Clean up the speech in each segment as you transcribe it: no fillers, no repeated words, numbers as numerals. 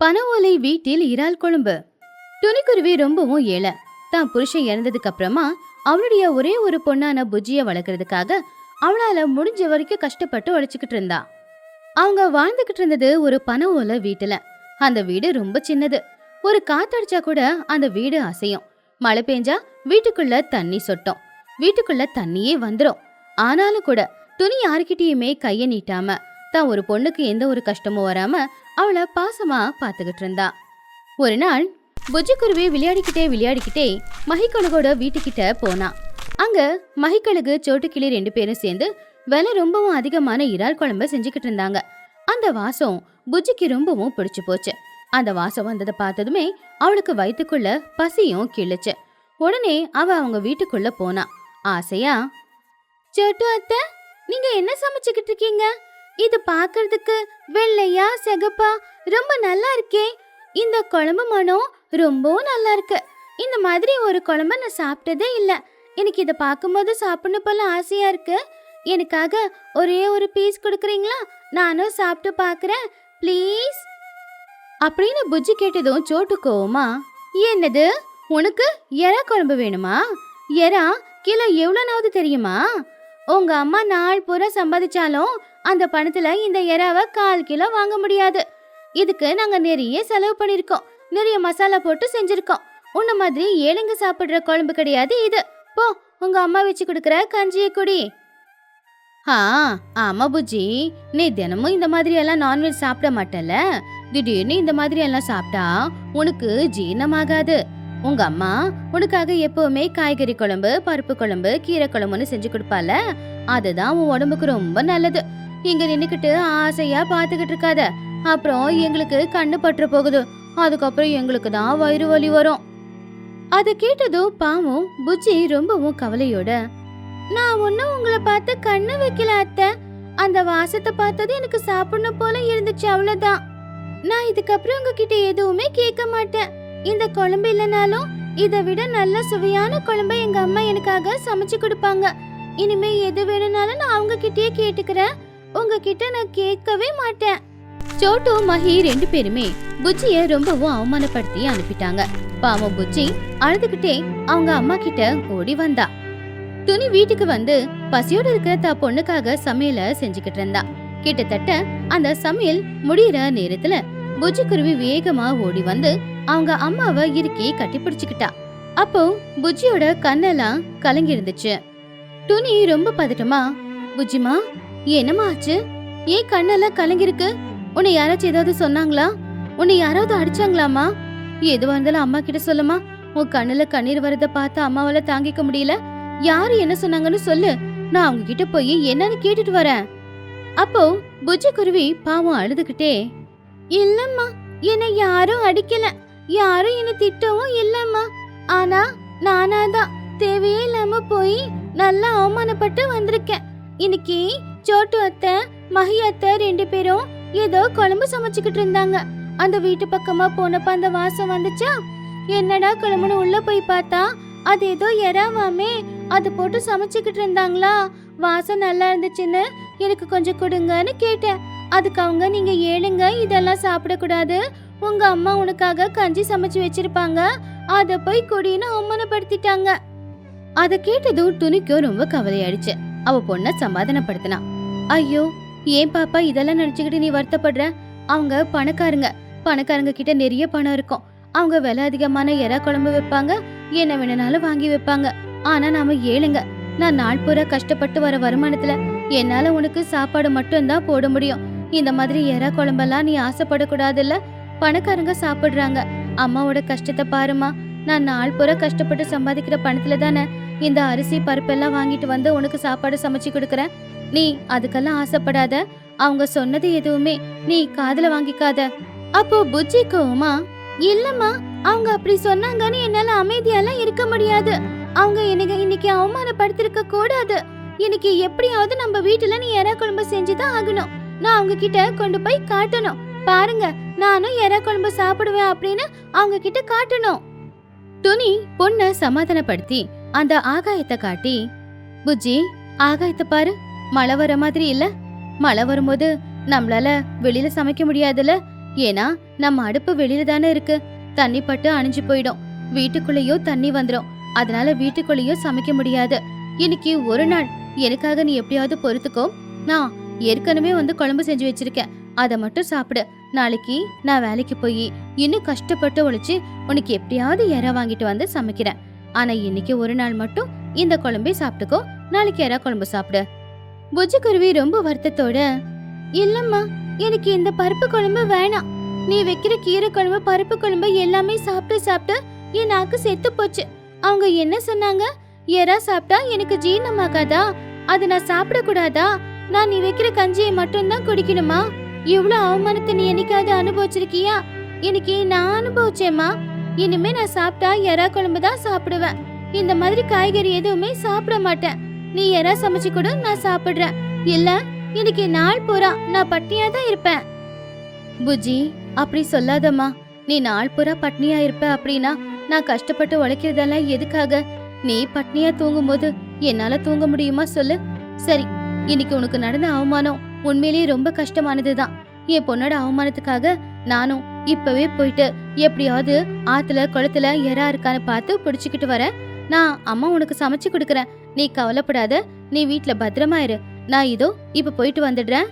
பனை ஓலை வீட்டில் இறால் குழம்பு. துணிக்குருவி ரொம்பவும் ஏழை. தான் புருஷன் இறந்ததுக்கு அப்புறமா அவளுடைய ஒரே ஒரு பொண்ணான புஜ்ஜிய வளர்க்கறதுக்காக அவளால முடிஞ்ச வரைக்கும் கஷ்டப்பட்டு உழைச்சுக்கிட்டு இருந்தா. அவங்க வாழ்ந்துகிட்டு இருந்தது ஒரு பனை ஓலை வீட்டுல. அந்த வீடு ரொம்ப சின்னது. ஒரு காத்தடிச்சா கூட அந்த வீடு அசையும். மழை பெஞ்சா வீட்டுக்குள்ள தண்ணி சொட்டும். வீட்டுக்குள்ள தண்ணியே வந்துரும். ஆனாலும் கூட துணி யாருக்கிட்டயுமே கைய நீட்டாம தான் ஒரு பொண்ணுக்கு எந்த ஒரு கஷ்டமும் வராம அவளை பாசமா பாத்துக்கிட்டு இருந்தா. ஒரு நாள் புஜ்ஜிக்குருவி விளையாடிக்கிட்டே மகிக்கழுகோட வீட்டுக்கிட்ட போனா. அங்க மகிக்கழுகு சோட்டுக்கிளி 2 பேரும் சேர்ந்து விலை ரொம்பவும் அதிகமான இறால் குழம்பு செஞ்சுக்கிட்டு இருந்தாங்க. அந்த வாசம் புஜ்ஜிக்கு ரொம்பவும் பிடிச்சு போச்சு. அந்த வாசம் வந்ததை பார்த்ததுமே அவளுக்கு வயிற்றுக்குள்ள பசியும் கிள்ளுச்சு. உடனே அவ அவங்க வீட்டுக்குள்ள போனா. ஆசையா, சோட்டு அத்தை, நீங்க என்ன சமைச்சுக்கிட்டு இருக்கீங்க? இது பாக்குறதுக்கு வெள்ளையா சிகப்பா ரொம்ப நல்லா இருக்கே. இந்த குழம்பு மனம் ரொம்பவும் நல்லா இருக்கு. இந்த மாதிரி ஒரு குழம்பு நான் சாப்பிட்டதே இல்ல. எனக்கு இதை பார்க்கும்போது சாப்பிடணும் போல ஆசையா இருக்கு. எனக்காக ஒரே ஒரு பீஸ் கொடுக்குறீங்களா? நானும் சாப்பிட்டு பார்க்குறேன் ப்ளீஸ் அப்படின்னு புஜ்ஜி கேட்டதும் சோட்டு கோவமா, என்னது, உனக்கு எறா குழம்பு வேணுமா? எறா கிலோ எவ்வளோனாவது தெரியுமா? உங்க அம்மா நாள் பூரா சம்பாதிச்சாலும் அந்த பணத்துல இந்த எறாவை 1/4 கிலோ வாங்க முடியாது. இதுக்கு நாங்க நிறைய செலவு பண்ணிருக்கோம். நிறைய மசாலா போட்டு செஞ்சிருக்கோம். உன்ன மாதிரி ஏழைங்க சாப்பிடுற குழம்பு கிடையாது இது. போ, உங்க அம்மா வச்சு கொடுக்குற கஞ்சியை குடி. ஆமா புஜ்ஜி, நீ தினமும் இந்த மாதிரி எல்லாம் நான்வெஜ் சாப்பிட மாட்டல. திடீர்னு இந்த மாதிரி எல்லாம் சாப்பிட்டா உனக்கு ஜீரணமாகாது. உங்க அம்மா உனக்காக எப்பவுமே காய்கறி குழம்பு, பருப்பு குழம்பு, கீரை குழம்புன்னு செஞ்சு கொடுப்பால. அதுதான் உன் உடம்புக்கு ரொம்ப நல்லது. இங்க நின்னுக்கிட்டு ஆசையா பாத்துக்கிட்டு இருக்காத. அப்புறம் எங்களுக்கு கண்ணு பற்ற போகுது. அதுக்கப்புறம் எங்களுக்கு தான் வயிறு வலி வரும். அதை கேட்டதும் பாவம் புஜ்ஜி ரொம்பவும் கவலையோட, நான் ஒன்னும் உங்களை பார்த்து கண்ணு வைக்கல அத்தை. அந்த வாசத்தை பார்த்தது எனக்கு சாப்பிடணும் போல இருந்துச்சு, அவ்வளவுதான். நான் இதுக்கப்புறம் உங்ககிட்ட எதுவுமே கேட்க மாட்டேன். இந்த குழம்பு இல்லைனாலும் இதை விட நல்ல சுவையான குழம்பை எங்க அம்மா எனக்காக சமைச்சு கொடுப்பாங்க. இனிமே எது வேணும்னாலும் நான் அவங்க கிட்டயே கேட்டுக்கிறேன். உங்ககிட்ட நான் கேட்கவே மாட்டேன். சோட்டு மஹி 2 பேருமே புஜ்ஜிய ரொம்பவும் அவமானப்படுத்தி அனுப்பிட்டாங்க. பாவம் புஜ்ஜி அழுதுகிட்டே அவங்க அம்மா கிட்ட ஓடி வந்தா. துணி வீட்டுக்கு வந்து பசியோட இருக்கிற தான் பொண்ணுக்காக சமையல செஞ்சுக்கிட்டு இருந்தா. கிட்டத்தட்ட அந்த சமையல் முடிகிற நேரத்துல புஜ்ஜி குருவி வேகமா ஓடி வந்து அவங்க அம்மாவை இறுக்கி கட்டி பிடிச்சுக்கிட்டா. அப்போ புஜ்ஜியோட கண்ணெல்லாம் கலங்கி இருந்துச்சு. துணி ரொம்ப பதட்டமா, புஜ்ஜிமா என்னமா ஆச்சு? ஏன் கண்ணெல்லாம் கலங்கிருக்கு? உன்னை யாராச்சும் ஏதாவது சொன்னாங்களா? உன்னை யாராவது அடிச்சாங்களாமா? எதுவா இருந்தாலும் அம்மா கிட்ட சொல்லுமா. உன் கண்ணுல கண்ணீர் வரத பார்த்து அம்மாவால தாங்கிக்க முடியல. யாரு என்ன சொன்னாங்கன்னு சொல்லு. நான் அவங்க கிட்ட போய் என்னன்னு கேட்டுட்டு வரேன். அப்போ புஜ்ஜி குருவி பாவம் அழுதுகிட்டே, இல்லம்மா, என்னை யாரும் அடிக்கல, யாரும் என்ன திட்டவும் இல்லம்மா. ஆனா நானாதான் தேவையே இல்லாம போய் நல்லா அவமானப்பட்டு வந்திருக்கேன். இன்னைக்கு சோட்டு அத்தை, மஹி அத்தை 2 பேரும் ஏதோ குழம்பு சமைச்சுக்கிட்டு இருந்தாங்க. அந்த வீட்டு பக்கமா போனப்ப அந்த வாசம் வந்துச்சா. என்னடா குழம்புன்னு உள்ள போய் பார்த்தா அது ஏதோ எறாவாமே. அது போட்டு சமைச்சுக்கிட்டு இருந்தாங்களா. வாசம் நல்லா இருந்துச்சுன்னு எனக்கு கொஞ்சம் கொடுங்கன்னு கேட்டேன். அதுக்கு அவங்க, நீங்க ஏழுங்க, இதெல்லாம் சாப்பிடக்கூடாது. உங்க அம்மா உனக்காக கஞ்சி சமைச்சு வச்சிருப்பாங்க, அத போய் குடின்னு அவமானப்படுத்திட்டாங்க. அத கேட்டதும் துணிக்கு ரொம்ப கவலையாயிடுச்சு. அவ பொண்ண சமாதானப்படுத்தினா. ஐயோ, ஏன் பாப்பா இதெல்லாம் நினைச்சுக்கிட்டு நீ வருத்தப்படுற? அவங்க பணக்காரங்க கிட்ட நிறைய பணம் இருக்கும். அவங்க விலை அதிகமான எறா குழம்பு வைப்பாங்க, என்ன வேணும்னாலும் வாங்கி வைப்பாங்க. ஆனா நாம ஏழுங்க. நான் நாள் பூரா கஷ்டப்பட்டு வர வருமானத்துல என்னால உனக்கு சாப்பாடு மட்டும் தான் போட முடியும். இந்த மாதிரி எறா குழம்பெல்லாம் நீ ஆசைப்படக்கூடாதுல்ல. பணக்காரங்க சாப்பிடுறாங்க. அம்மாவோட கஷ்டத்தை பாருமா. நான் நாள் பூரா கஷ்டப்பட்டு சம்பாதிக்கிற பணத்துல தானே இந்த அரிசி பருப்பெல்லாம் வாங்கிட்டு வந்து உனக்கு சாப்பாடு சமைச்சு கொடுக்கறேன். நீ அதுக்கெல்லாம் ஆசைப்படாத. அவங்க சொன்னது எதுவுமே நீ காதுல வாங்கிக்காத. அப்போ புஜ்ஜி கோவமா, இல்லம்மா, அவங்க அப்படி சொன்னாங்கன்னு என்னால அமைதியெல்லாம் இருக்க முடியாது. அவங்க எனக்கு இன்னைக்கு அவமானப்படுத்திருக்க கூடாது. இன்னைக்கு எப்படியாவது நம்ம வீட்டுல நீ எறா குழம்பு செஞ்சுதான் ஆகணும். நான் அவங்க கிட்ட கொண்டு போய் காட்டணும். பாருங்க, நானும் எறா குழம்பு சாப்பிடுவேன் அப்படின்னு அவங்க கிட்ட காட்டணும். துணி பொண்ண சமாதானப்படுத்தி அந்த ஆகாயத்தை காட்டி, புஜ்ஜி, ஆகாயத்தை பாரு, மழை வர மாதிரி இல்ல? மழை வரும்போது நம்மளால வெளியில சமைக்க முடியாதுல. ஏன்னா நம்ம அடுப்பு வெளியில தானே இருக்கு, தண்ணி பட்டு அணிஞ்சு போயிடும், வீட்டுக்குள்ளேயோ தண்ணி வந்துடும், அதனால வீட்டுக்குள்ளேயோ சமைக்க முடியாது. இன்னைக்கு ஒரு நாள் எனக்காக நீ எப்படியாவது பொறுத்துக்கோ. நான் ஏற்கனவே குழம்பு செஞ்சு வச்சிருக்கேன், அதை மட்டும் சாப்பிடு. நாளைக்கு நான் வேலைக்கு போய் இன்னும் கஷ்டப்பட்டு உழைச்சு உனக்கு எப்படியாவது எறா வாங்கிட்டு வந்து சமைக்கிறேன். ஆனா இன்னைக்கு ஒரு நாள் மட்டும் இந்த குழம்பே சாப்பிட்டுக்கோ, நாளைக்கு எறா குழம்பு சாப்பிடு. புஜ்ஜி குருவி ரொம்ப வருத்தத்தோட, இல்லம்மா, எனக்கு இந்த பருப்பு குழம்பு வேணாம். நீ வைக்கிற கீரை குழம்பு, பருப்பு குழம்பு எல்லாமே சாப்பிட்டு சாப்பிட்டு என் நாக்கு செத்து போச்சு. அவங்க என்ன சொன்னாங்க? எறா சாப்பிட்டா எனக்கு ஜீரணமாகாதா? அதை நான் சாப்பிடக்கூடாதா? நான் நீ வைக்கிற கஞ்சியை மட்டும்தான் குடிக்கணுமா? இவ்வளவு அவமானத்தை நீ என்னைக்காவது அனுபவிச்சிருக்கியா? இன்னைக்கு நான் அனுபவிச்சேம்மா. இனிமே நான் சாப்பிட்டா எறா குழம்பு தான் சாப்பிடுவேன். இந்த மாதிரி காய்கறி எதுவுமே சாப்பிட மாட்டேன். நீ எறா சமைச்சு கொடு, நான் சாப்பிடுறேன். இல்ல இன்னைக்கு நாள் பூரா நான் பட்னியா தான் இருப்பேன். புஜ்ஜி, அப்படி சொல்லாதம்மா. நீ நாள் பூரா பட்னியா இருப்ப அப்படின்னா நான் கஷ்டப்பட்டு உழைக்கிறதெல்லாம் எதுக்காக? நீ பட்னியா தூங்கும் போது என்னால தூங்க முடியுமா சொல்லு? சரி, இன்னைக்கு உனக்கு நடந்த அவமானம் உண்மையிலேயே ரொம்ப கஷ்டமானதுதான். என் பொண்ணோட அவமானத்துக்காக நானும் இப்பவே போயிட்டு எப்படியாவது ஆத்துல குளத்துல எறா இருக்கான்னு பார்த்து பிடிச்சுக்கிட்டு வரேன். நான் அம்மா உனக்கு சமைச்சு கொடுக்கறேன், நீ கவலைப்படாத. நீ வீட்டுல பத்திரமா இரு. நான் இதோ இப்ப போயிட்டு வந்துடுறேன்.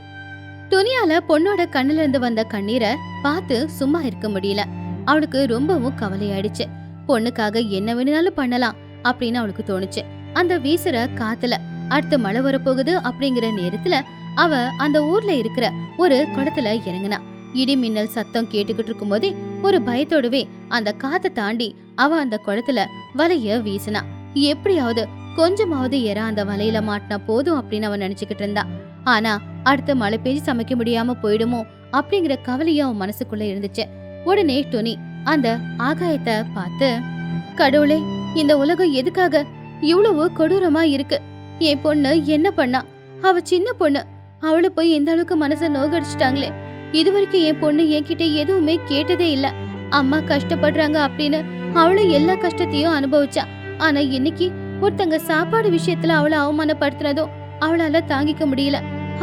துணியால பொண்ணோட கண்ணுல இருந்து வந்த கண்ணீரை பார்த்து சும்மா இருக்க முடியல. அவளுக்கு ரொம்பவும் கவலையாயிடுச்சு. பொண்ணுக்காக என்ன வேணும்னாலும் பண்ணலாம் அப்படின்னு அவளுக்கு தோணுச்சு. அந்த வீசுற காத்துல அடுத்து மழை வரப்போகுது அப்படிங்கிற நேரத்துல அவ அந்த ஊர்ல இருக்கிற ஒரு குளத்துல இறங்குனா. இடி மின்னல் சத்தம் கேட்டுக்கிட்டு இருக்கும் போதே ஒரு பயத்தோடவே அந்த காத்தை தாண்டி அவ அந்த குளத்துல வலைய வீசினா. எப்படியாவது கொஞ்சமாவது எறா அந்த வலையில மாட்டினா போதும் அப்படின்னு அவன் நினைச்சுக்கிட்டு இருந்தா. ஆனா அடுத்த மழை பெய்ஞ்சு சமைக்க முடியாம போயிடுமோ அப்படிங்கிற கவலையும் அவன் மனசுக்குள்ள இருந்துச்சு. உடனே துணி அந்த ஆகாயத்தை பார்த்து, கடவுளே, இந்த உலகம் எதுக்காக இவ்வளவு கொடூரமா இருக்கு? என் பொண்ணு என்ன பண்ணா? அவ சின்ன பொண்ணு, அவளை போய் இந்த அளவுக்கு மனசை நோகடிச்சிட்டாங்களே. இதுவரைக்கும் என் பொண்ணு என்கிட்ட எதுவுமே கேட்டதே இல்ல. அம்மா கஷ்டப்படுறாங்க அப்படின்னு அவளும் எல்லா கஷ்டத்தையும் அனுபவிச்சா. ஆனா இன்னைக்கு ஒருத்தங்க சாப்பாடு விஷயத்துல அவளை அவமானப்படுத்துறதும் அவளால தாங்கிக்க முடியல.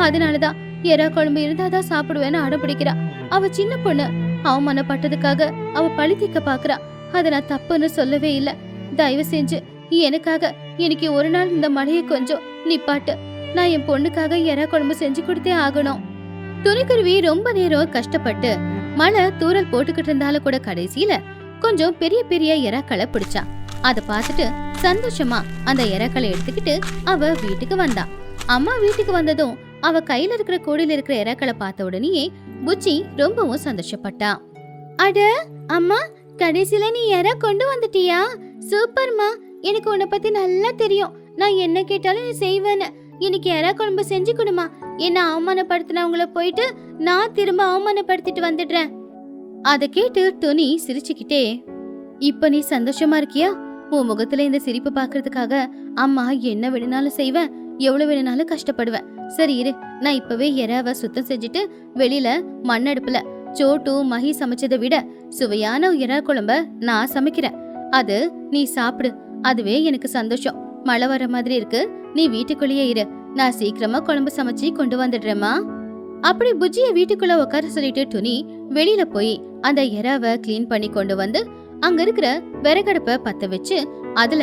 அதனாலதான் எறா குழம்பு இருந்தாதான் சாப்பிடுவேன்னு அடம்பிடிக்கிறா. அவ சின்ன பொண்ணு, அவமானப்பட்டதுக்காக அவ பழி தீர்க்க பாக்குறா. அத நான் தப்புன்னு சொல்லவே இல்ல. தயவு செஞ்சு எனக்காக இன்னைக்கு ஒரு நாள் இந்த மழையை கொஞ்சம் நிப்பாட்டு. நான் என் பொண்ணுக்காக எறா குழம்பு செஞ்சு கொடுத்தே ஆகணும். துணிக்குருவி ரொம்ப நேரம் கஷ்டப்பட்டு மழை தூரல் போட்டுக்கிட்டு இருந்தாலும் கூட கடைசியில கொஞ்சம் பெரிய பெரிய எறாக்களை பிடிச்சா. அத பார்த்துட்டு சந்தோஷமா அந்த எறாக்களை எடுத்துக்கிட்டு அவ வீட்டுக்கு வந்தா. அம்மா வீட்டுக்கு வந்ததும் அவ கையில இருக்கிற கூடையில இருக்கிற எறாக்களை பார்த்த உடனேயே புச்சி ரொம்பவும் சந்தோஷப்பட்டா. அட அம்மா, கடைசியில நீ எறா கொண்டு வந்துட்டியா? சூப்பர்மா, எனக்கு உன்னை பத்தி நல்லா தெரியும். நான் என்ன கேட்டாலும் நீ செய்வேன்னு. இன்னைக்கு எறா குழம்பு செஞ்சு கொடுமா. என்ன அவமானப்படுத்தினவங்கள போயிட்டு நான் திரும்ப அவமானப்படுத்திட்டு வந்துடுறேன். அத கேட்டு துணி சிரிச்சுக்கிட்டே, இப்ப நீ சந்தோஷமா இருக்கியா? உன் முகத்துல இந்த சிரிப்பு பாக்குறதுக்காக அம்மா என்ன வேணும்னாலும் செய்வேன், எவ்வளவு வேணும்னாலும் கஷ்டப்படுவேன். சரி இரு, நான் இப்பவே எறாவை சுத்தம் செஞ்சுட்டு வெளியில மண்ணடுப்புல சோட்டு மஹி சமைச்சதை விட சுவையான எறா குழம்ப நான் சமைக்கிறேன். அது நீ சாப்பிடு, அதுவே எனக்கு சந்தோஷம். மழை வர மாதிரி இருக்கு, நீ வீட்டுக்குள்ளேயே இரு. நான் சீக்கிரமா குழம்பு சமைச்சு கொண்டு வந்துடுறேம்மா. அப்படி புஜ்ஜிய வீட்டுக்குள்ள உட்கார சொல்லிட்டு துணி வெளியில போய் அந்த எறாவை கிளீன் பண்ணி கொண்டு வந்து அங்க இருக்கிற விறகடுப்ப பத்த வச்சு அதுல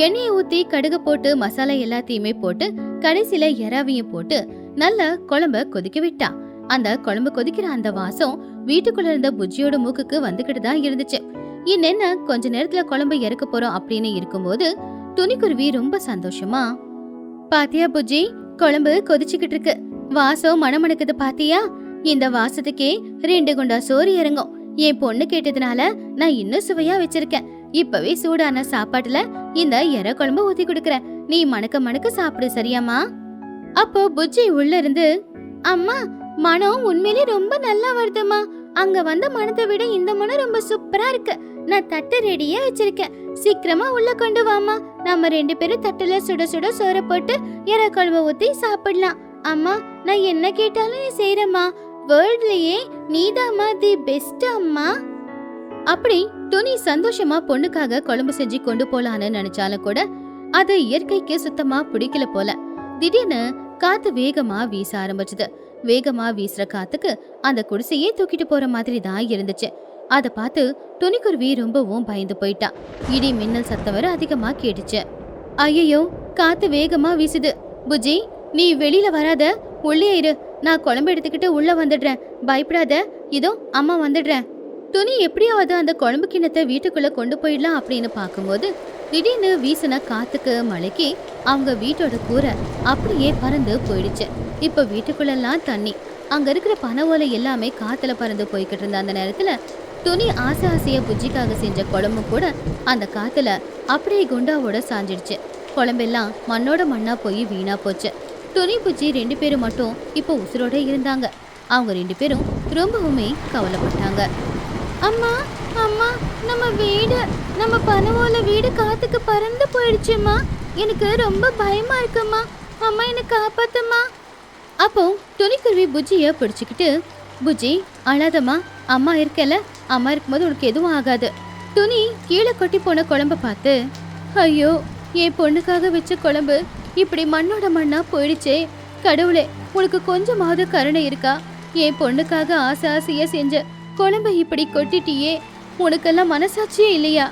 எண்ணெயை ஊத்தி கடுகு போட்டு மசாலா எல்லாத்தையுமே போட்டு கடைசியில எறாவையும் போட்டு நல்ல குழம்ப கொதிக்க விட்டா. அந்த குழம்பு கொதிக்கிற அந்த வாசம் வீட்டுக்குள்ள இருந்த புஜ்ஜியோட மூக்குக்கு வந்துகிட்டு தான் இருந்துச்சு. இன்னென்ன கொஞ்ச நேரத்துல குழம்பு இறக்க போறோம் அப்படின்னு இருக்கும்போது துணிக்குருவி ரொம்ப சந்தோஷமா, பாத்தியா புஜ்ஜி, குழம்பு கொதிச்சுக்கிட்டு இருக்கு, வாசம் மணமணக்குது பாத்தியா? இந்த வாசத்துக்கே 2 குண்டா சோறு இறங்கும். என் பொண்ணு கேட்டதுனால நான் இன்னும் சுவையா வச்சிருக்கேன். இப்பவே சூடான சாப்பாட்டுல இந்த எறா குழம்பு ஊத்தி கொடுக்கறேன். நீ மணக்க மணக்க சாப்பிடு, சரியாமா? அப்போ புஜ்ஜி உள்ள இருந்து, அம்மா, மனம் உண்மையிலே ரொம்ப நல்லா வருதுமா. அங்க வந்த மனத்தை விட இந்த மனம் ரொம்ப சூப்பரா இருக்கு. நான் தட்டு ரெடியா வச்சிருக்கேன், சீக்கிரமா உள்ள கொண்டு வாமா. நம்ம 2 பேரும் தட்டுல சுட சுட சோற போட்டு எறா குழம்பு ஊத்தி சாப்பிடலாம். அம்மா, நான் என்ன கேட்டாலும் நீ செய்யறமா. வேர்ல்ட்லயே நீதாம்மா தி பெஸ்ட் அம்மா. அப்படி துணி சந்தோஷமா பொண்ணுக்காக குழம்பு செஞ்சு கொண்டு போலான்னு நினைச்சாலும் கூட அது இயற்கைக்கு சுத்தமா பிடிக்கல போல. திடீர்னு காத்து வேகமா வீச ஆரம்பிச்சது. வேகமா வீசுற காத்துக்கு அந்த குடிசையே தூக்கிட்டு போற மாதிரி தான் இருந்துச்சு. அத பார்த்து துணிக்குருவி ரொம்பவும் பயந்து போயிட்டா. இடி மின்னல் சத்தம் வர அதிகமா கேட்டுச்சு. ஐயோ, காத்து வேகமா வீசுது. புஜி, நீ வெளியில வராத, உள்ளே இரு. நான் குழம்பு எடுத்துக்கிட்டு உள்ள வந்துடுறேன். பயப்படாத, இதோ அம்மா வந்துடுறேன். துணி எப்படியாவது அந்த குழம்பு கிண்ணத்தை வீட்டுக்குள்ள கொண்டு போயிடலாம் அப்படின்னு பார்க்கும்போது திடீர்னு வீசின காத்துக்கு மழைக்கு அவங்க வீட்டோட கூரை அப்படியே பறந்து போயிடுச்சு. இப்ப வீட்டுக்குள்ளெல்லாம் தண்ணி. அங்க இருக்கிற பனை ஓலை எல்லாமே காத்துல பறந்து போய்கிட்டு இருந்த அந்த நேரத்துல துணி ஆசை ஆசைய புஜ்ஜிக்காக செஞ்ச குழம்பு கூட அந்த காத்துல அப்படியே குண்டாவோட சாஞ்சிடுச்சு. குழம்பெல்லாம் மண்ணோட மண்ணா போய் வீணா போச்சு. துணி புஜ்ஜி 2 பேரும் மட்டும் இப்போ உசுரோட இருந்தாங்க. அவங்க 2 பேரும் ரொம்பவுமே கவலைப்பட்டாங்க. அம்மா, அம்மா, நம்ம பனவோல வீடு காத்துக்கு பறந்து போயிடுச்சுமா. எனக்கு ரொம்ப பயமா இருக்குமா. அம்மா, என்னை காப்பாத்துமா. அப்போ துணிக்குருவி புஜ்ஜிய பிடிச்சுக்கிட்டு, புஜ்ஜி அழாதம்மா, அம்மா இருக்கல, அம்மா இருக்கும்போது உனக்கு எதுவும் ஆகாது. துணி கீழே கொட்டி போன குழம்ப பார்த்து, ஐயோ, என் பொண்ணுக்காக வச்ச குழம்பு இப்படி மண்ணோட மண்ணா போயிடுச்சே. கடவுளே, உனக்கு கொஞ்சமாவது கருணை இருக்கா? என் பொண்ணுக்காக ஆசை ஆசையா செஞ்ச குழம்பு இப்படி கொட்டிட்டியே, உனக்கெல்லாம் மனசாட்சியே இல்லையா?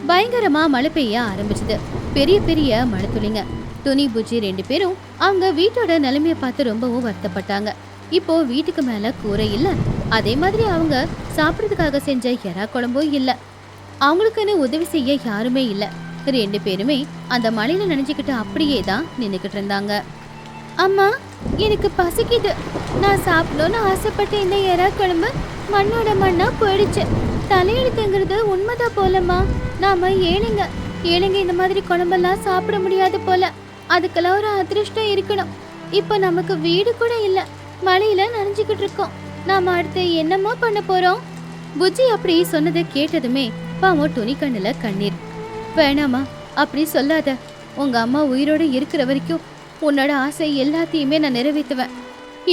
பயங்கரமா மழை பெய்ய ஆரம்பிச்சது. பெரிய பெரிய மழை துளிங்க. துணி புஜ்ஜி 2 பேரும் அவங்க வீட்டோட நிலைமைய பார்த்து ரொம்பவும் வருத்தப்பட்டாங்க. இப்போ வீட்டுக்கு மேல கூரை இல்ல, அதே மாதிரி அவங்க சாப்பிட்றதுக்காக செஞ்ச எறா குழம்பும் இல்ல. அவங்களுக்குன்னு உதவி செய்ய யாருமே இல்ல. 2 பேருமே அந்த மழையில நனைஞ்சுக்கிட்டு அப்படியே தான் நின்னுக்கிட்டு இருந்தாங்க. அம்மா, எனக்கு பசிக்குது. நான் சாப்பிடணும்னு ஆசைப்பட்ட இந்த எறா குழம்பு மண்ணோட மண்ணா போயிடுச்சு. தலையெழுத்துங்கிறது உண்மைதான் போலம்மா. நாம ஏழைங்க இந்த மாதிரி குழம்பெல்லாம் சாப்பிட முடியாது போல. அதுக்கெல்லாம் ஒரு அதிர்ஷ்டம் இருக்கணும். இப்போ நமக்கு வீடு கூட இல்ல, மழையில நனைஞ்சுக்கிட்டு இருக்கோம். நாம அடுத்து என்னமோ பண்ண போறோம். புஜ்ஜி அப்படி சொன்னதை கேட்டதுமே பாவம் துணி கண்ணுல கண்ணீர். வேணாமா, அப்படி சொல்லாத. உங்க அம்மா உயிரோட இருக்கிற வரைக்கும் உன்னோட ஆசை எல்லாத்தையுமே நான் நிறைவேற்றுவேன்.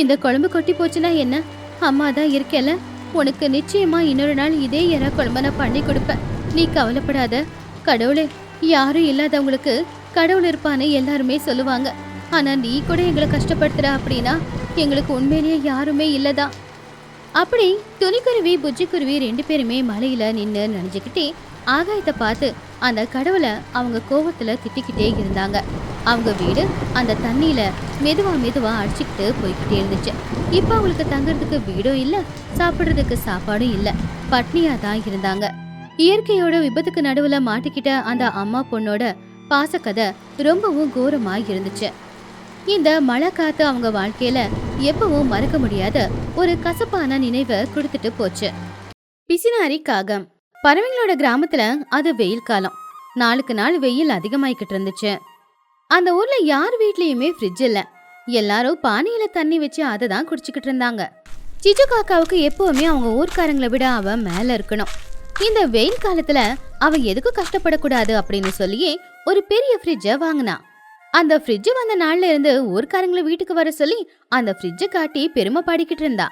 இந்த குழம்பு கொட்டி போச்சுன்னா என்ன, அம்மா தான் இருக்கல. உனக்கு நிச்சயமா இன்னொரு நாள் இதே எறா குழம்பு நான் பண்ணி கொடுப்பேன். நீ கவலைப்படாத. கடவுளே, யாரும் இல்லாதவங்களுக்கு கடவுள் இருப்பான்னு எல்லாருமே சொல்லுவாங்க. ஆனா நீ கூட எங்களை கஷ்டப்படுத்துற அப்படின்னா எங்களுக்கு உண்மையிலேயே யாருமே இல்லதா. அப்படி துணிக்குருவி புஜ்ஜி குருவி 2 பேருமே மலையில நின்று நனைஞ்சுக்கிட்டே ஆகாயத்தை பார்த்து அந்த கடவுளை அவங்க கோவத்துல திட்டிக்கிட்டே இருந்தாங்க. அவங்க வீடு அந்த தண்ணியில மெதுவா அடிச்சுக்கிட்டு போய்கிட்டே இருந்துச்சு. இப்ப அவங்களுக்கு தங்குறதுக்கு வீடும் இல்ல, சாப்பிடுறதுக்கு சாப்பாடும் இல்ல, பட்னியா தான் இருந்தாங்க. இயற்கையோட விபத்துக்கு நடுவுல மாட்டிக்கிட்ட அந்த அம்மா பொண்ணோட பாசக்கதை ரொம்பவும் கோரமா இருந்துச்சு. இந்த மழை காத்து அவங்க வாழ்க்கையில எப்பவும் மறக்க முடியாத ஒரு கசப்பான நினைவை கொடுத்துட்டு போச்சு. பிசினாரி காகம். பறவைங்களோட கிராமத்துல அது வெயில் காலம். நாளுக்கு நாள் வெயில் அதிகமாயிக்கிட்டு இருந்துச்சு. அந்த ஊர்ல யார் வீட்லயுமே ஃப்ரிட்ஜ் இல்ல. எல்லாரும் பானையில தண்ணி வச்சு அதை தான் குடிச்சுக்கிட்டு இருந்தாங்க. சிச்சு காக்காவுக்கு எப்பவுமே அவங்க ஊர்க்காரங்களை விட அவ மேல இருக்கணும். இந்த வெயில் காலத்துல அவ எதுக்கும் கஷ்டப்படக்கூடாது அப்படின்னு சொல்லியே ஒரு பெரிய ஃப்ரிட்ஜ வாங்கினா. அந்த ஃப்ரிட்ஜ் வந்த நாள்ல இருந்து ஊர்க்காரங்களை வீட்டுக்கு வர சொல்லி அந்த ஃப்ரிட்ஜ காட்டி பெருமை பாடிக்கிட்டு இருந்தா.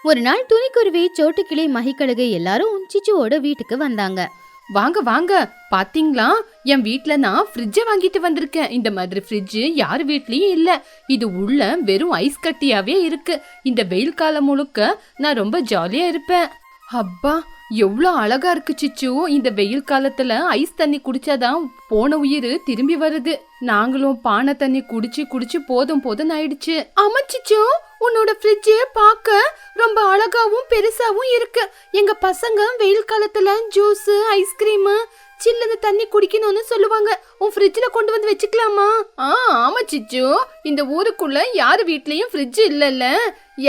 ஒரு நாள் துணிக்குருவி, சோட்டுக்கிளி, மகிக்கழுகு எல்லாரும் சிச்சுவோட வீட்டுக்கு வந்தாங்க. வாங்க வாங்க, பாத்தீங்களா, என் வீட்ல நான் ஃப்ரிட்ஜ வாங்கிட்டு வந்திருக்கேன். இந்த மாதிரி ஃப்ரிட்ஜ் யார் வீட்லயும் இல்ல. இது உள்ள வெறும் ஐஸ் கட்டியாவே இருக்கு. இந்த வெயில் காலம் முழுக்க நான் ரொம்ப ஜாலியா இருப்பேன். அப்பா, எவ்வளோ அழகா இருக்கு சிச்சு. இந்த வெயில் காலத்துல ஐஸ் தண்ணி குடிச்சாதான் போன உயிர் திரும்பி வருது. நாங்களும் பானை தண்ணி குடிச்சு போதும் ஆயிடுச்சு. ஆமா சிச்சு, உன்னோட ஃப்ரிட்ஜ் பார்க்க ரொம்ப அழகாவும் பெருசாவும் இருக்கு. எங்க பசங்க வெயில் காலத்துல ஜூஸ், ஐஸ்கிரீம், சில்லுன்னு தண்ணி குடிக்கணும்னு சொல்லுவாங்க. உன் ஃப்ரிட்ஜ்ல கொண்டு வந்து வச்சுக்கலாமா? ஆமா சிச்சு, இந்த ஊருக்குள்ள யாரு வீட்லயும் ஃப்ரிட்ஜ் இல்லல்ல.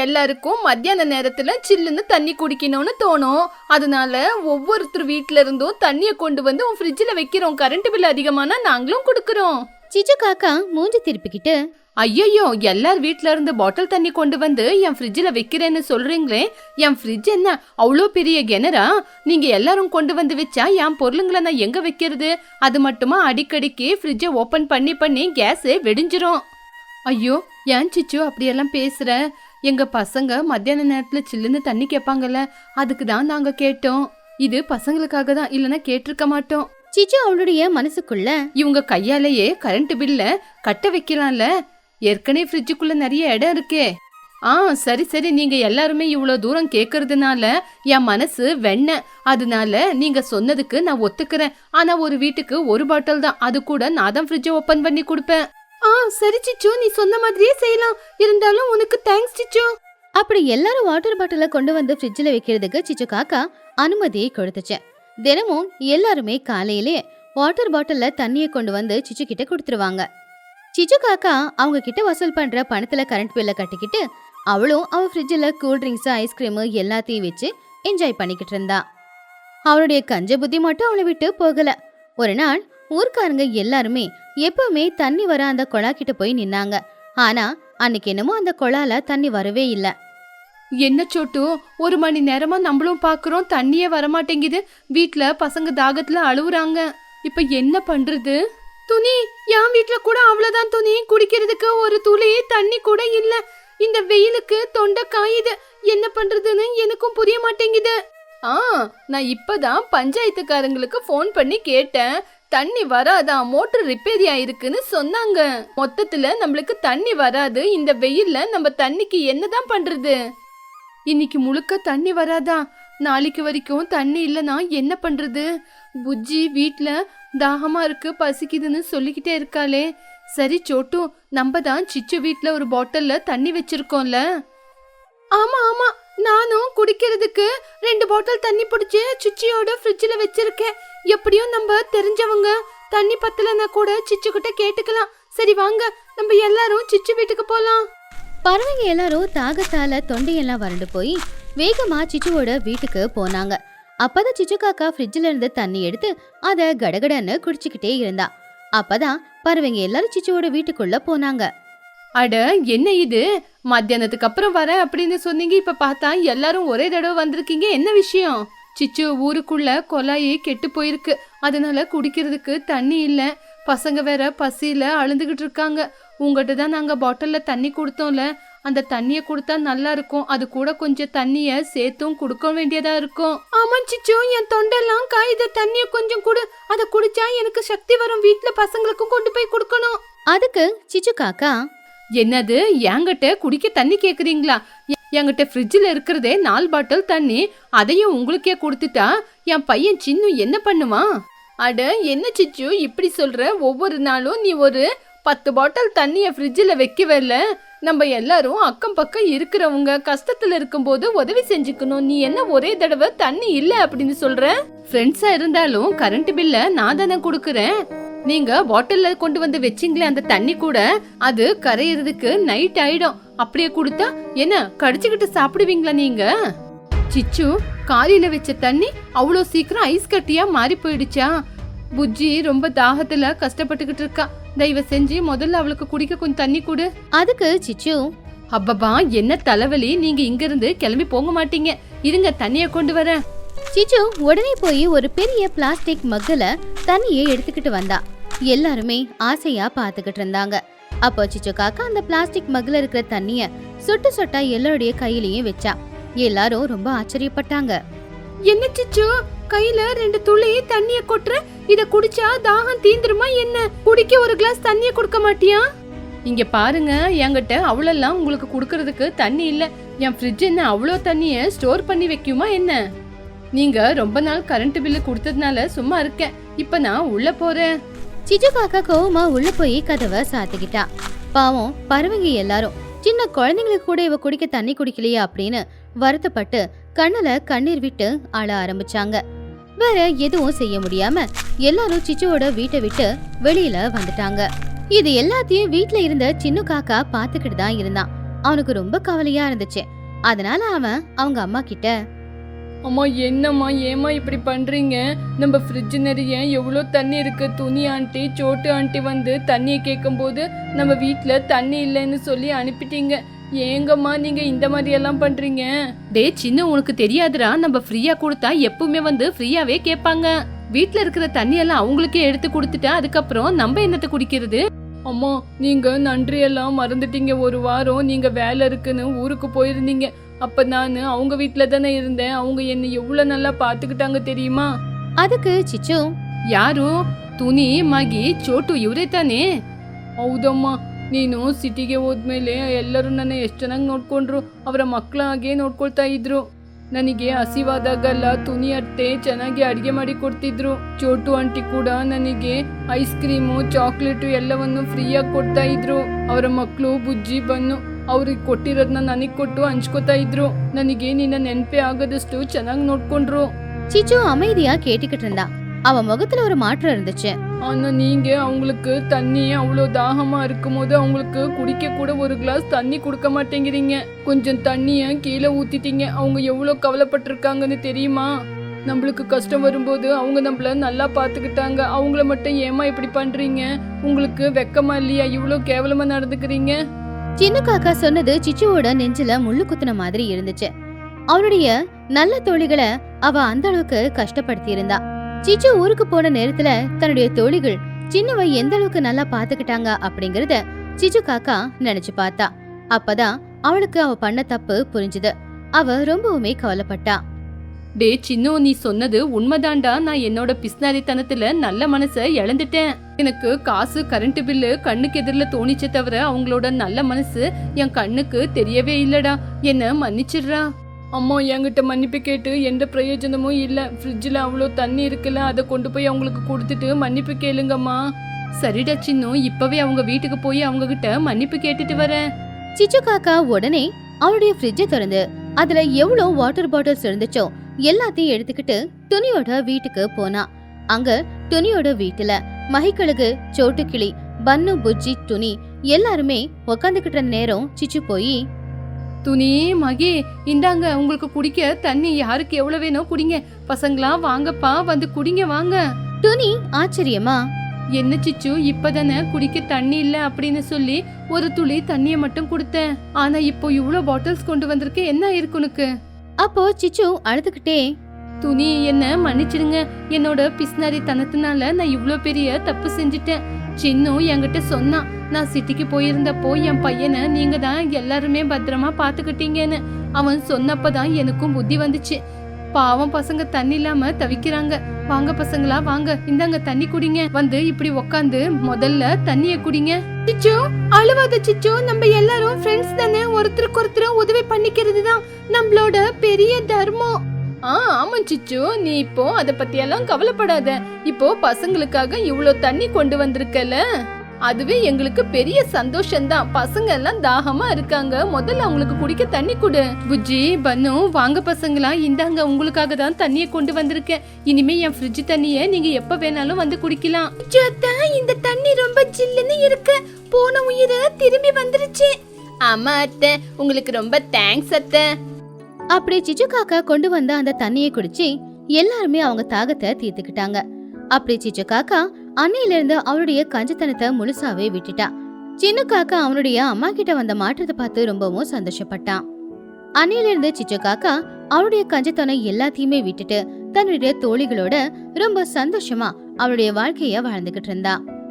எல்லாருக்கும் மத்தியான நேரத்துல சில்லுன்னு தண்ணி குடிக்கணும்னு தோணும். அதனால ஒவ்வொருத்தர் வீட்ல இருந்தும் தண்ணிய கொண்டு வந்து உன் ஃப்ரிட்ஜ்ல வைக்கிறோம். கரண்ட் பில் அதிகமானா நாங்களும் கொடுக்கறோம். சிச்சு காக்கா மூஞ்சி திருப்பிக்கிட்டு, ஐயோ, எல்லார் வீட்ல இருந்து பாட்டில் தண்ணி கொண்டு வந்து என் ஃப்ரிட்ஜ்ல வைக்கிறேன்னு சொல்றீங்களே, என் ஃப்ரிட்ஜ் என்ன அவ்வளோ பெரிய கிணறா? நீங்க எல்லாரும் கொண்டு வந்து வச்சா என் பொருளுங்களை நான் எங்க வைக்கிறது? அது மட்டுமா அடிக்கடிக்கு ஃப்ரிட்ஜை ஓபன் பண்ணி கேஸ் வெடிஞ்சிரும். ஐயோ, ஏன் சிச்சு அப்படியெல்லாம் பேசுற? எங்க பசங்க மத்தியான நேரத்துல சில்லுன்னு தண்ணி கேட்பாங்கல்ல, அதுக்கு தான் நாங்க கேட்டோம். இது பசங்களுக்காக தான், இல்லைன்னா கேட்டிருக்க மாட்டோம். சிச்சு அவளுடைய மனசுக்குள்ள, இவங்க கையாலேயே கரண்ட் பில்ல கட்ட வைக்கலாம்ல, ஏற்கனவே ஃப்ரிட்ஜுக்குள்ள நிறைய இடம் இருக்கே. சரி சரி, நீங்க எல்லாருமே இவ்வளோ தூரம் கேட்கறதுனால என் மனசு அதனால நீங்க சொன்னதுக்கு நான் ஒத்துக்கிறேன். ஆனா ஒரு வீட்டுக்கு ஒரு பாட்டில் தான், அது கூட நான் தான் ஃப்ரிட்ஜை ஓபன் பண்ணி கொடுப்பேன். சரி சிச்சு, நீ சொன்ன மாதிரியே செய்யலாம். இருந்தாலும் உனக்கு தேங்க்ஸ் சிச்சு. அப்படி எல்லாரும் வாட்டர் பாட்டில கொண்டு வந்து ஃப்ரிட்ஜில் வைக்கிறதுக்கு சிச்சு காக்கா அனுமதியை கொடுத்துச்சு. தினமும் எல்லாருமே காலையிலே வாட்டர் பாட்டில்ல தண்ணியை கொண்டு வந்து சிச்சு கிட்ட கொடுத்துருவாங்க. சிச்சு காக்கா அவங்க கிட்ட வசூல் பண்ற பணத்துல கரண்ட் பில்ல கட்டிக்கிட்டு அவளும் அவ ஃப்ரிட்ஜில் கூல்ட்ரிங்க்ஸ் ஐஸ்கிரீம் எல்லாத்தையும் வச்சு என்ஜாய் பண்ணிக்கிட்டு இருந்தா. அவளுடைய கஞ்ச புத்தி மட்டும் அவளை விட்டு போகல. ஒரு நாள் ஊர்க்காரங்க எல்லாருமே எப்பவுமே தண்ணி வர அந்த குழா கிட்ட போய் நின்னாங்க. ஆனா அன்னைக்கு என்னமோ அந்த குழால தண்ணி வரவே இல்ல. என்ன சோட்டு, 1 மணி நேரமா நம்மளும் பாக்குறோம், தண்ணியே வரமாட்டேங்குது. வீட்ல பசங்க தாகத்துல அழுவுறாங்க. இப்ப என்ன பண்றது? துணி, என் வீட்ல கூட அவ்வளவுதான் துணி. குடிக்கிறதுக்கு ஒரு துளி தண்ணி கூட இல்ல. இந்த வெயிலுக்கு தொண்டை காயுது. என்ன பண்றதுன்னு எனக்கும் புரிய மாட்டேங்குது. நான் இப்பதான் பஞ்சாயத்துக்காரங்களுக்கு போன் பண்ணி கேட்டேன். தண்ணி வராதான், மோட்டர் ரிப்பேரி ஆயிருக்குன்னு சொன்னாங்க. மொத்தத்துல நம்மளுக்கு தண்ணி வராது. இந்த வெயில்ல நம்ம தண்ணிக்கு என்னதான் பண்றது? இன்னைக்கு முழுக்க தண்ணி வராதா? நாளைக்கு வரைக்கும் தண்ணி இல்லைன்னா என்ன பண்றது? புஜ்ஜி வீட்ல தாகமா இருக்கு, பசிக்குதுன்னு சொல்லிக்கிட்டே இருக்காளே. சரி சோட்டு, நம்ம தான் சிச்சு வீட்ல ஒரு பாட்டில்ல தண்ணி வச்சிருக்கோம்ல. ஆமா ஆமா, நானும் குடிக்கிறதுக்கு 2 பாட்டில் தண்ணி பிடிச்சு சிச்சியோட ஃப்ரிட்ஜில் வச்சிருக்கேன். எப்படியும் நம்ம தெரிஞ்சவங்க, தண்ணி பத்தலன்னா கூட சிச்சு கிட்ட கேட்டுக்கலாம். சரி வாங்க, நம்ம எல்லாரும் சிச்சு வீட்டுக்கு போலாம். பறவைங்க எல்லாரும் தாகத்தால தொண்டையெல்லாம் வறண்டு போய் வேகமா சிச்சுவோட வீட்டுக்கு போனாங்க. அப்பதான் சிச்சு காக்கா ஃப்ரிட்ஜில் இருந்து தண்ணி எடுத்து அதை கடகடன்னு குடிச்சுக்கிட்டே இருந்தா. அப்பதான் பறவைங்க எல்லாரும் சிச்சுவோட வீட்டுக்குள்ள போனாங்க. அட, என்ன இது? மத்தியானத்துக்கு அப்புறம் வர அப்படின்னு சொன்னீங்க, இப்ப பார்த்தா எல்லாரும் ஒரே தடவை வந்திருக்கீங்க. என்ன விஷயம்? சிச்சு, ஊருக்குள்ள குழாயே கெட்டு போயிருக்கு. அதனால குடிக்கிறதுக்கு தண்ணி இல்ல. பசங்க வேற பசியில அழுந்துகிட்டு இருக்காங்க. உங்ககிட்ட தான் நாங்க பாட்டில்ல தண்ணி கொடுத்தோம்ல, அந்த தண்ணிய கொடுத்தா நல்லா இருக்கும். அது கூட கொஞ்சம் தண்ணிய சேர்த்தும் கொடுக்க வேண்டியதா இருக்கும். ஆமா சிச்சு, என் தொண்டெல்லாம் காயுது. தண்ணிய கொஞ்சம் கொடு, அதை குடிச்சா எனக்கு சக்தி வரும். வீட்டுல பசங்களுக்கும் கொண்டு போய் கொடுக்கணும். அதுக்கு சிச்சு காக்கா, என்னது, என்கிட்ட குடிக்க தண்ணி கேக்குறீங்களா? என்கிட்ட ஃப்ரிட்ஜில் இருக்கிறதே 4 பாட்டில் தண்ணி, அதையும் உங்களுக்கே கொடுத்துட்டா என் பையன் சின்னு என்ன பண்ணுவான்? அட என்ன சிச்சு இப்படி சொல்ற? ஒவ்வொரு நாளும் நீ ஒரு 10 பாட்டில் தண்ணிய ஃப்ரிட்ஜில் வைக்கவில்ல. நம்ம எல்லாரும் அக்கம் பக்கம் இருக்கிறவங்க கஷ்டத்துல இருக்கும்போது உதவி செஞ்சுக்கணும். நீ என்ன ஒரே தடவை தண்ணி இல்ல அப்படின்னு சொல்ற? ஃப்ரெண்ட்ஸா இருந்தாலும் கரண்ட் பில்ல நான் தானே கொடுக்கறேன். நீங்க பாட்டில்ல கொண்டு வந்து வச்சிங்களே அந்த தண்ணி கூட, அது கரையிறதுக்கு நைட் ஆயிடும். அப்படியே கொடுத்தா என்ன கடிச்சுக்கிட்டு சாப்பிடுவீங்களா நீங்க? சிச்சு, காலையில வச்ச தண்ணி அவ்வளோ சீக்கிரம் ஐஸ் கட்டியா மாறி போயிடுச்சா? புஜ்ஜி ரொம்ப தாகத்துல கஷ்டப்பட்டுக்கிட்டு இருக்கா. தயவு செஞ்சு முதல்ல அவளுக்கு குடிக்க கொஞ்சம் தண்ணி கொடு. அதுக்கு சிச்சு, அப்பப்பா என்ன தலைவலி, நீங்க இங்க இருந்து கிளம்பி போக மாட்டீங்க. இருங்க, தண்ணிய கொண்டு வர. சிச்சு உடனே போய் ஒரு பெரிய பிளாஸ்டிக் மக்குல தண்ணியை எடுத்துக்கிட்டு வந்தா. எல்லாருமே ஆசையா பாத்துக்கிட்டு இருந்தாங்க. அப்போ சிச்சு காக்கா அந்த பிளாஸ்டிக் மக்குல இருக்கிற தண்ணிய சொட்டு சொட்டா எல்லாருடைய கையிலயும் வச்சா. எல்லாரும் ரொம்ப ஆச்சரியப்பட்டாங்க. என்ன சிச்சு, கையில 2 துளி தண்ணிய கொட்டுற, இத குடிச்சா தாகம் தீந்துருமா என்ன? குடிக்க ஒரு கிளாஸ் தண்ணிய கொடுக்க மாட்டியா? இங்க பாருங்க, என்கிட்ட அவ்வளோலாம் உங்களுக்கு குடுக்கறதுக்கு தண்ணி இல்ல. என் ஃப்ரிட்ஜ் என்ன அவ்வளோ தண்ணிய ஸ்டோர் பண்ணி வைக்குமா என்ன? நீங்க ரொம்ப நாள் கரண்ட் பில்லு கொடுத்ததுனால சும்மா இருக்கேன். இப்ப நான் உள்ள போறேன். சிச்சு காக்கா கோவமா உள்ள போய் கதவை சாத்திக்கிட்டா. பாவம் பறவைங்க எல்லாரும் சின்ன குழந்தைங்களுக்கு கூட இவ குடிக்க தண்ணி குடிக்கலையே அப்படின்னு வருத்தப்பட்டு கண்ணுல கண்ணீர் விட்டு அழ ஆரம்பிச்சாங்க. வேற எதுவும் செய்ய முடியாம எல்லாரும் சிச்சுவோட வீட்டை விட்டு வெளியில வந்துட்டாங்க. இது எல்லாத்தையும் வீட்ல இருந்த சின்ன காக்கா பாத்துக்கிட்டு தான் இருந்தான். அவனுக்கு ரொம்ப கவலையா இருந்துச்சு. அதனால அவன் அவங்க அம்மா கிட்ட, அம்மா என்னம்மா, ஏமா இப்படி பண்றீங்க? நம்ம ஃப்ரிட்ஜ் நிறைய எவ்வளோ தண்ணி இருக்கு. துணி ஆண்டி, சோட்டு ஆண்டி வந்து தண்ணியை கேட்கும் போது நம்ம வீட்டுல தண்ணி இல்லைன்னு சொல்லி அனுப்பிட்டீங்க. ஏங்கம்மா நீங்க இந்த மாதிரி எல்லாம் பண்றீங்க? டே சின்ன, உனக்கு தெரியாதுடா, நம்ம ஃப்ரீயா கொடுத்தா எப்பவுமே வந்து ஃப்ரீயாவே கேட்பாங்க. வீட்டுல இருக்கிற தண்ணி எல்லாம் அவங்களுக்கே எடுத்து கொடுத்துட்டா அதுக்கப்புறம் நம்ம என்னத்தை குடிக்கிறது? அம்மா நீங்க நன்றி எல்லாம் மறந்துட்டீங்க. ஒரு வாரம் நீங்க வேலை இருக்குன்னு ஊருக்கு போயிருந்தீங்க. அப்ப நான் அவங்க வீட்டுல தானே இருந்தேன். அவங்க என்ன எவ்வளவு நல்லா பாத்துக்கிட்டாங்க தெரியுமா? அதுக்கு சிச்சு, யாரும் துணி மகி சோட்டு இவரே தானே? ಹೌದಮ್ಮ, ನೀನು ಸಿಟಿಗೆ ಹೋದ್ಮೇಲೆ ಎಲ್ಲರೂ ನನ್ನ ಎಷ್ಟು ಚೆನ್ನಾಗಿ ನೋಡ್ಕೊಂಡ್ರು, ಅವರ ಮಕ್ಕಳ ಹಾಗೆ ನೋಡ್ಕೊಳ್ತಾ ಇದ್ರು. ನನಗೆ ಹಸಿವಾದಾಗೆಲ್ಲ ತುನಿ ಅತ್ತೆ ಚೆನ್ನಾಗಿ ಅಡಿಗೆ ಮಾಡಿ ಕೊಡ್ತಿದ್ರು. ಚೋಟು ಆಂಟಿ ಕೂಡ ನನಗೆ ಐಸ್ ಕ್ರೀಮು ಚಾಕ್ಲೇಟು ಎಲ್ಲವನ್ನು ಫ್ರೀಯಾಗಿ ಕೊಡ್ತಾ ಇದ್ರು. ಅವರ ಮಕ್ಕಳು ಬುಜ್ಜಿ ಬನ್ನು ಅವ್ರಿಗೆ ಕೊಟ್ಟಿರೋದನ್ನ ನನಗೆ ಕೊಟ್ಟು ಹಂಚ್ಕೋತಾ ಇದ್ರು. ನನಗೆ ನಿನ್ನ ನೆನಪೇ ಆಗದಷ್ಟು ಚೆನ್ನಾಗಿ ನೋಡ್ಕೊಂಡ್ರು. சிச்சு அமைதியா கேட்டுக்கிட்டு இருந்தா. அவ முகத்துல ஒரு மாற்றம் இருந்துச்சு. ஆனா நீங்க அவங்களுக்கு தண்ணி அவ்வளோ தாகமா இருக்கும் போது அவங்களுக்கு குடிக்க கூட ஒரு கிளாஸ் தண்ணி கொடுக்க மாட்டேங்கிறீங்க. கொஞ்சம் தண்ணிய கீழே ஊத்திட்டீங்க. அவங்க எவ்வளோ கவலைப்பட்டிருக்காங்கன்னு தெரியுமா? நம்மளுக்கு கஷ்டம் வரும்போது அவங்க நம்மள நல்லா பாத்துக்கிட்டாங்க. அவங்கள மட்டும் ஏமா இப்படி பண்றீங்க? உங்களுக்கு வெக்கமா இல்லையா? இவ்வளோ கேவலமா நடந்துக்கிறீங்க. சின்ன காக்கா சொன்னது சிச்சுவோட நெஞ்சில முள்ளு குத்துன மாதிரி இருந்துச்சு. அவளுடைய நல்ல தோழிகளை அவ அந்த அளவுக்கு கஷ்டப்படுத்தி இருந்தா. சிச்சு ஊருக்கு போன நேரத்துல தன்னுடைய தோழிகள் சின்னவை எந்த அளவுக்கு நல்லா பாத்துக்கிட்டாங்க அப்படிங்கறத சிச்சு காக்கா நினைச்சு பார்த்தா. அப்பதான் அவளுக்கு அவ பண்ண தப்பு புரிஞ்சுது. அவ ரொம்பவுமே கவலைப்பட்டா. டே சின்னு, நீ சொன்னது உண்மைதான்டா. நான் என்னோட பிஸ்னாரித்தனத்துல நல்ல மனச இழந்துட்டேன். எனக்கு காசு கரண்ட் பில்லு கண்ணுக்கு எதிரில் தோணிச்சே தவிர அவங்களோட நல்ல மனசு என் கண்ணுக்கு தெரியவே இல்லடா. என்ன மன்னிச்சிடுறா. அம்மா, என்கிட்ட மன்னிப்பு கேட்டு எந்த பிரயோஜனமும் இல்லை. ஃப்ரிட்ஜில் அவ்வளோ தண்ணி இருக்குல்ல, அதை கொண்டு போய் அவங்களுக்கு கொடுத்துட்டு மன்னிப்பு கேளுங்கம்மா. சரிடா சின்னு, இப்பவே அவங்க வீட்டுக்கு போய் அவங்க கிட்ட மன்னிப்பு கேட்டுட்டு வரேன். சிச்சு காக்கா உடனே அவளுடைய ஃப்ரிட்ஜை திறந்து அதுல எவ்வளவு வாட்டர் பாட்டில்ஸ் இருந்துச்சோ எல்லாத்தையும் எடுத்துக்கிட்டு துணியோட வீட்டுக்கு போனா. அங்க துணியோட வீட்டுல மகிக்கழுகு, சோட்டுக்கிளி, பன்னு, புஜ்ஜி, துணி எல்லாருமே உக்காந்துக்கிட்ட நேரம் சிச்சு போய், துணி, மகி, இந்தாங்க உங்களுக்கு குடிக்க தண்ணி. யாருக்கு எவ்வளவு வேணும் குடிங்க. பசங்களா வாங்கப்பா, வந்து குடிங்க வாங்க. துணி ஆச்சரியமா, என்ன சிச்சு, இப்பதானே குடிக்க தண்ணி இல்ல அப்படின்னு சொல்லி ஒரு துளி தண்ணிய மட்டும் கொடுத்தேன். ஆனா இப்போ இவ்வளவு பாட்டில்ஸ் கொண்டு வந்திருக்க, என்ன இருக்கு உனக்கு? அப்போ சிச்சு அழுதுகிட்டே, துணி, என்ன மன்னிச்சிடுங்க. என்னோட பிஸ்னாரி தனத்தினால நான் இவ்ளோ பெரிய தப்பு செஞ்சுட்டேன். சின்னு என்கிட்ட சொன்னான், நான் சிட்டிக்கு போயிருந்தப்போ என் பையனை நீங்க தான் எல்லாருமே பத்திரமா பாத்துக்கிட்டீங்கன்னு. அவன் சொன்னப்பதான் எனக்கும் புத்தி வந்துச்சு. பாவம் பசங்க தண்ணி இல்லாம தவிக்கிறாங்க. வாங்க பசங்களா வாங்க, இந்தாங்க தண்ணி குடிங்க. வந்து இப்படி உக்காந்து முதல்ல தண்ணிய குடிங்க. சிச்சு, அழுவாத சிச்சு, நம்ம எல்லாரும் ஃப்ரெண்ட்ஸ் தானே. ஒருத்தருக்கு ஒருத்தர் உதவி பண்ணிக்கிறது தான் நம்மளோட பெரிய தர்மம். ஆமா சிச்சு, நீ இப்போ அத பத்தி எல்லாம் கவலைப்படாத. இப்போ பசங்களுக்காக இவ்ளோ தண்ணி கொண்டு வந்திருக்கல, அதுவே எங்களுக்கு பெரிய சந்தோஷம்தான். பசங்க எல்லாம் தாகமா இருக்காங்க, முதல்ல அவங்களுக்கு குடிக்க தண்ணி கொடு. புஜ்ஜி, பன்னு, வாங்க பசங்களா, இந்தாங்க உங்களுக்காக தான் தண்ணிய கொண்டு வந்திருக்கேன். இனிமே என் ஃப்ரிட்ஜ் தண்ணிய நீங்க எப்ப வேணாலும் வந்து குடிக்கலாம். இந்த தண்ணி ரொம்ப ஜில்லுன்னு இருக்கு. போன உயிரை திரும்பி வந்துருச்சு. ஆமா அத்தை, உங்களுக்கு ரொம்ப தேங்க்ஸ் அத்தை. அப்படி சிச்சு காக்கா கொண்டு வந்த அந்த தண்ணியை குடிச்சு எல்லாருமே அவங்க தாகத்தை தீர்த்துக்கிட்டாங்க. அப்படி சிச்சு காக்கா அன்னையில இருந்து அவளுடைய கஞ்சத்தனத்தை முழுசாவே விட்டுட்டா. சின்ன காக்கா அவனுடைய அம்மா கிட்ட வந்த மாற்றத்தை பார்த்து ரொம்பவும் சந்தோஷப்பட்டான். அன்னையில இருந்து சிச்சு காக்கா அவளுடைய கஞ்சத்தனம் எல்லாத்தையுமே விட்டுட்டு தன்னுடைய தோழிகளோட ரொம்ப சந்தோஷமா அவளுடைய வாழ்க்கைய வாழ்ந்துகிட்டு இருந்தா.